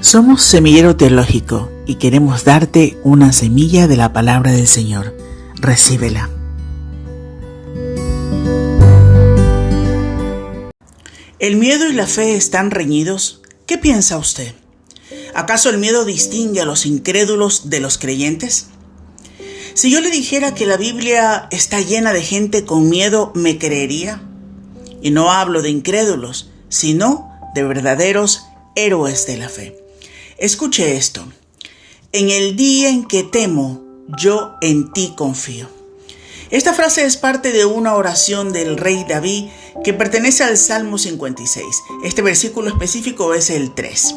Somos Semillero Teológico y queremos darte una semilla de la palabra del Señor. Recíbela. ¿El miedo y la fe están reñidos? ¿Qué piensa usted? ¿Acaso el miedo distingue a los incrédulos de los creyentes? Si yo le dijera que la Biblia está llena de gente con miedo, ¿me creería? Y no hablo de incrédulos, sino de verdaderos héroes de la fe. Escuche esto. En el día en que temo, yo en ti confío. Esta frase es parte de una oración del rey David que pertenece al Salmo 56. Este versículo específico es el 3.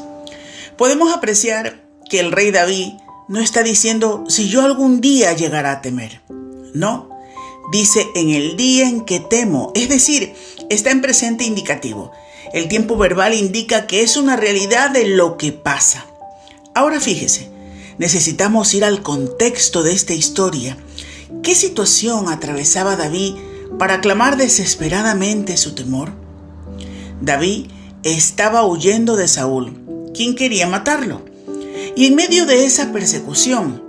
Podemos apreciar que el rey David no está diciendo si yo algún día llegará a temer. No, dice en el día en que temo, es decir, está en presente indicativo. El tiempo verbal indica que es una realidad de lo que pasa. Ahora fíjese, necesitamos ir al contexto de esta historia. ¿Qué situación atravesaba David para clamar desesperadamente su temor? David estaba huyendo de Saúl, quien quería matarlo. Y en medio de esa persecución,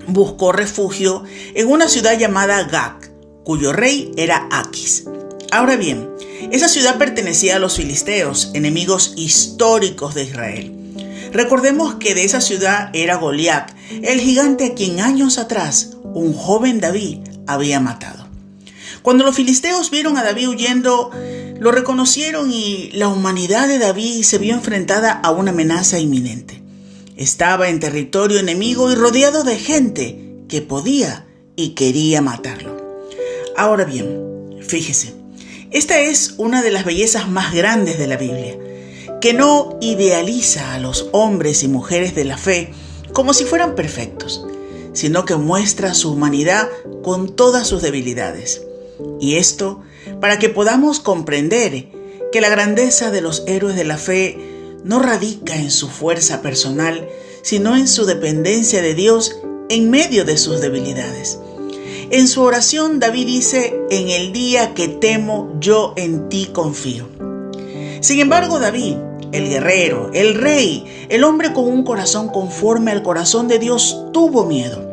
buscó refugio en una ciudad llamada Gat, cuyo rey era Aquis. Ahora bien, esa ciudad pertenecía a los filisteos, enemigos históricos de Israel. Recordemos que de esa ciudad era Goliat, el gigante a quien años atrás un joven David había matado. Cuando los filisteos vieron a David huyendo, lo reconocieron y la humanidad de David se vio enfrentada a una amenaza inminente. Estaba en territorio enemigo y rodeado de gente que podía y quería matarlo. Ahora bien, fíjese, esta es una de las bellezas más grandes de la Biblia, que no idealiza a los hombres y mujeres de la fe como si fueran perfectos, sino que muestra su humanidad con todas sus debilidades. Y esto para que podamos comprender que la grandeza de los héroes de la fe no radica en su fuerza personal, sino en su dependencia de Dios en medio de sus debilidades. En su oración, David dice, en el día que temo, yo en ti confío. Sin embargo, David, el guerrero, el rey, el hombre con un corazón conforme al corazón de Dios, tuvo miedo.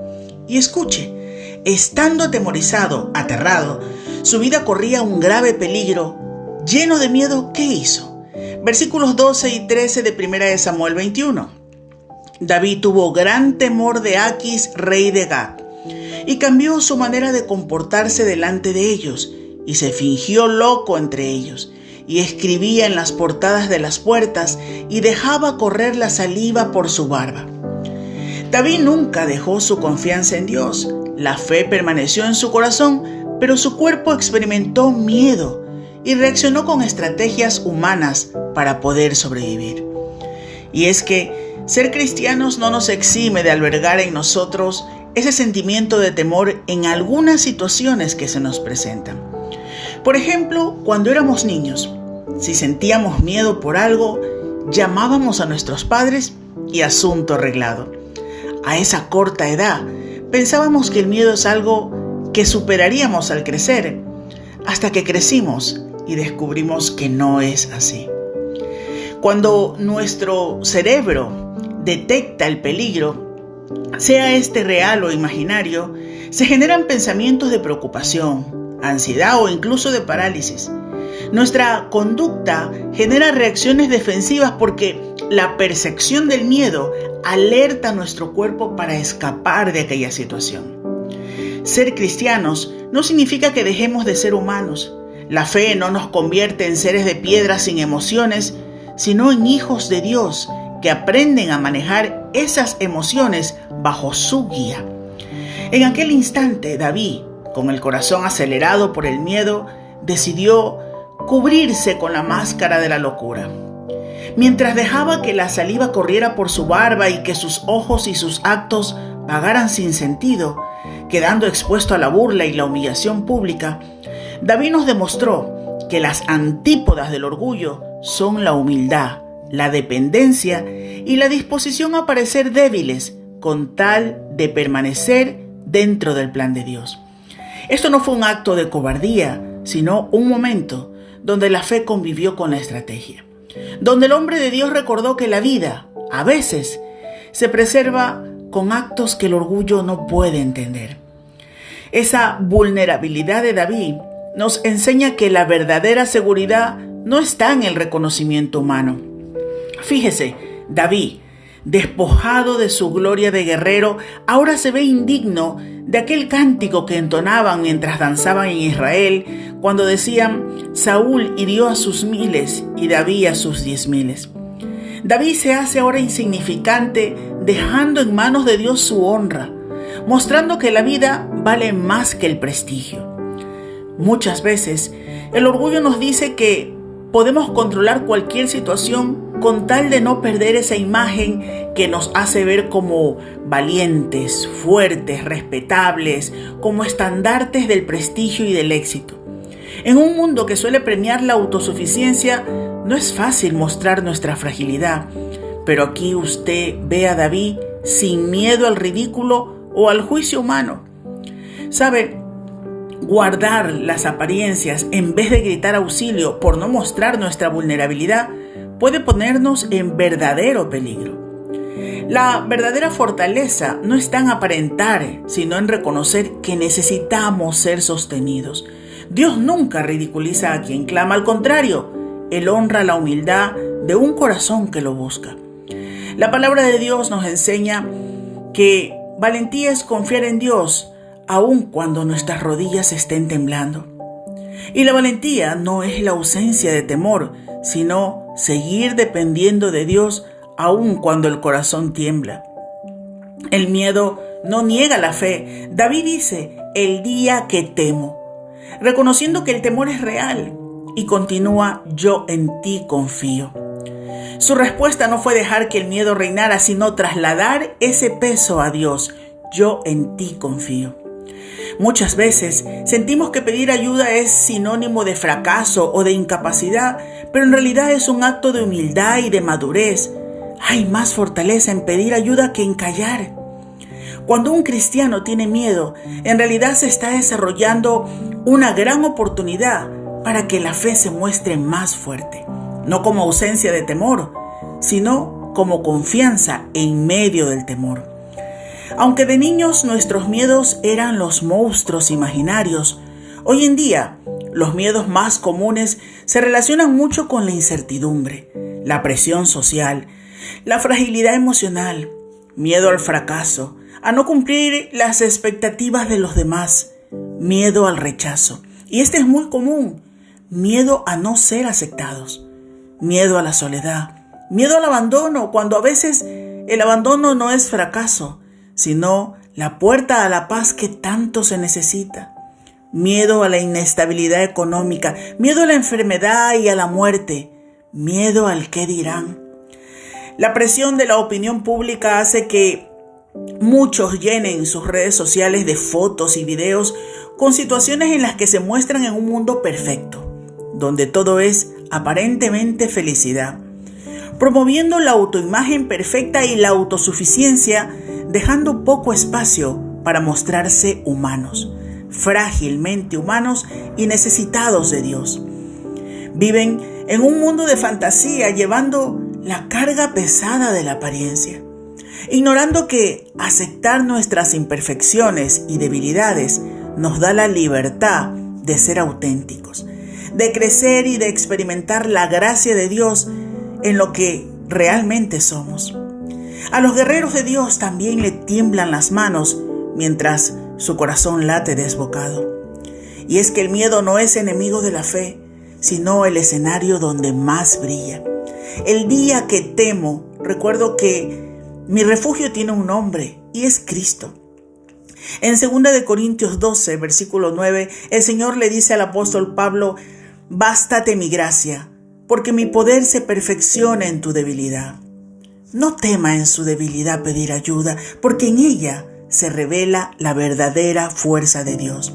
Y escuche, estando atemorizado, aterrado, su vida corría un grave peligro. Lleno de miedo, ¿qué hizo? Versículos 12 y 13 de 1 Samuel 21. David tuvo gran temor de Aquis, rey de Gat, y cambió su manera de comportarse delante de ellos, y se fingió loco entre ellos, y escribía en las portadas de las puertas, y dejaba correr la saliva por su barba. David nunca dejó su confianza en Dios. La fe permaneció en su corazón, pero su cuerpo experimentó miedo y reaccionó con estrategias humanas para poder sobrevivir. Y es que ser cristianos no nos exime de albergar en nosotros ese sentimiento de temor en algunas situaciones que se nos presentan. Por ejemplo, cuando éramos niños, si sentíamos miedo por algo, llamábamos a nuestros padres y asunto arreglado. A esa corta edad, pensábamos que el miedo es algo que superaríamos al crecer, hasta que crecimos y descubrimos que no es así. Cuando nuestro cerebro detecta el peligro, sea este real o imaginario, se generan pensamientos de preocupación, ansiedad o incluso de parálisis. Nuestra conducta genera reacciones defensivas porque la percepción del miedo alerta a nuestro cuerpo para escapar de aquella situación. Ser cristianos no significa que dejemos de ser humanos. La fe no nos convierte en seres de piedra sin emociones, sino en hijos de Dios que aprenden a manejar esas emociones bajo su guía. En aquel instante, David, con el corazón acelerado por el miedo, decidió cubrirse con la máscara de la locura. Mientras dejaba que la saliva corriera por su barba y que sus ojos y sus actos vagaran sin sentido, quedando expuesto a la burla y la humillación pública, David nos demostró que las antípodas del orgullo son la humildad, la dependencia y la disposición a parecer débiles con tal de permanecer dentro del plan de Dios. Esto no fue un acto de cobardía, sino un momento donde la fe convivió con la estrategia, donde el hombre de Dios recordó que la vida, a veces, se preserva con actos que el orgullo no puede entender. Esa vulnerabilidad de David nos enseña que la verdadera seguridad no está en el reconocimiento humano. Fíjese, David, despojado de su gloria de guerrero, ahora se ve indigno de aquel cántico que entonaban mientras danzaban en Israel, cuando decían: Saúl hirió a sus 1000 y David a sus 10,000. David se hace ahora insignificante, dejando en manos de Dios su honra, mostrando que la vida vale más que el prestigio. Muchas veces, el orgullo nos dice que podemos controlar cualquier situación con tal de no perder esa imagen que nos hace ver como valientes, fuertes, respetables, como estandartes del prestigio y del éxito. En un mundo que suele premiar la autosuficiencia, no es fácil mostrar nuestra fragilidad, pero aquí usted ve a David sin miedo al ridículo o al juicio humano. ¿Sabe? Guardar las apariencias en vez de gritar auxilio por no mostrar nuestra vulnerabilidad puede ponernos en verdadero peligro. La verdadera fortaleza no está en aparentar, sino en reconocer que necesitamos ser sostenidos. Dios nunca ridiculiza a quien clama, al contrario, Él honra la humildad de un corazón que lo busca. La palabra de Dios nos enseña que valentía es confiar en Dios, aun cuando nuestras rodillas estén temblando. Y la valentía no es la ausencia de temor, sino seguir dependiendo de Dios aun cuando el corazón tiembla. El miedo no niega la fe. David dice: el día que temo, reconociendo que el temor es real, y continúa: yo en ti confío. Su respuesta no fue dejar que el miedo reinara, sino trasladar ese peso a Dios. Yo en ti confío. Muchas veces sentimos que pedir ayuda es sinónimo de fracaso o de incapacidad, pero en realidad es un acto de humildad y de madurez. Hay más fortaleza en pedir ayuda que en callar. Cuando un cristiano tiene miedo, en realidad se está desarrollando una gran oportunidad para que la fe se muestre más fuerte, no como ausencia de temor, sino como confianza en medio del temor. Aunque de niños nuestros miedos eran los monstruos imaginarios, hoy en día los miedos más comunes se relacionan mucho con la incertidumbre, la presión social, la fragilidad emocional, miedo al fracaso, a no cumplir las expectativas de los demás, miedo al rechazo. Y este es muy común: miedo a no ser aceptados, miedo a la soledad, miedo al abandono, cuando a veces el abandono no es fracaso, sino la puerta a la paz que tanto se necesita. Miedo a la inestabilidad económica, miedo a la enfermedad y a la muerte, miedo al qué dirán. La presión de la opinión pública hace que muchos llenen sus redes sociales de fotos y videos con situaciones en las que se muestran en un mundo perfecto, donde todo es aparentemente felicidad, promoviendo la autoimagen perfecta y la autosuficiencia, dejando poco espacio para mostrarse humanos, frágilmente humanos y necesitados de Dios. Viven en un mundo de fantasía, llevando la carga pesada de la apariencia, ignorando que aceptar nuestras imperfecciones y debilidades nos da la libertad de ser auténticos, de crecer y de experimentar la gracia de Dios en lo que realmente somos. A los guerreros de Dios también le tiemblan las manos mientras su corazón late desbocado. Y es que el miedo no es enemigo de la fe, sino el escenario donde más brilla. El día que temo, recuerdo que mi refugio tiene un nombre y es Cristo. En 2 Corintios 12, versículo 9, el Señor le dice al apóstol Pablo: bástate mi gracia, porque mi poder se perfecciona en tu debilidad. No tema en su debilidad pedir ayuda, porque en ella se revela la verdadera fuerza de Dios.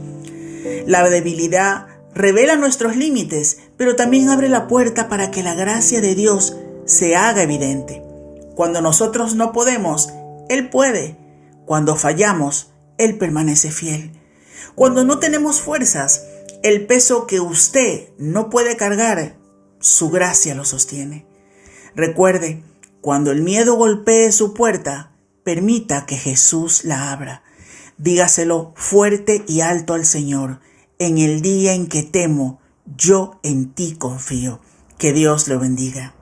La debilidad revela nuestros límites, pero también abre la puerta para que la gracia de Dios se haga evidente. Cuando nosotros no podemos, Él puede. Cuando fallamos, Él permanece fiel. Cuando no tenemos fuerzas, el peso que usted no puede cargar, su gracia lo sostiene. Recuerde, Cuando el miedo golpee su puerta, permita que Jesús la abra. Dígaselo fuerte y alto al Señor. En el día en que temo, yo en ti confío. Que Dios lo bendiga.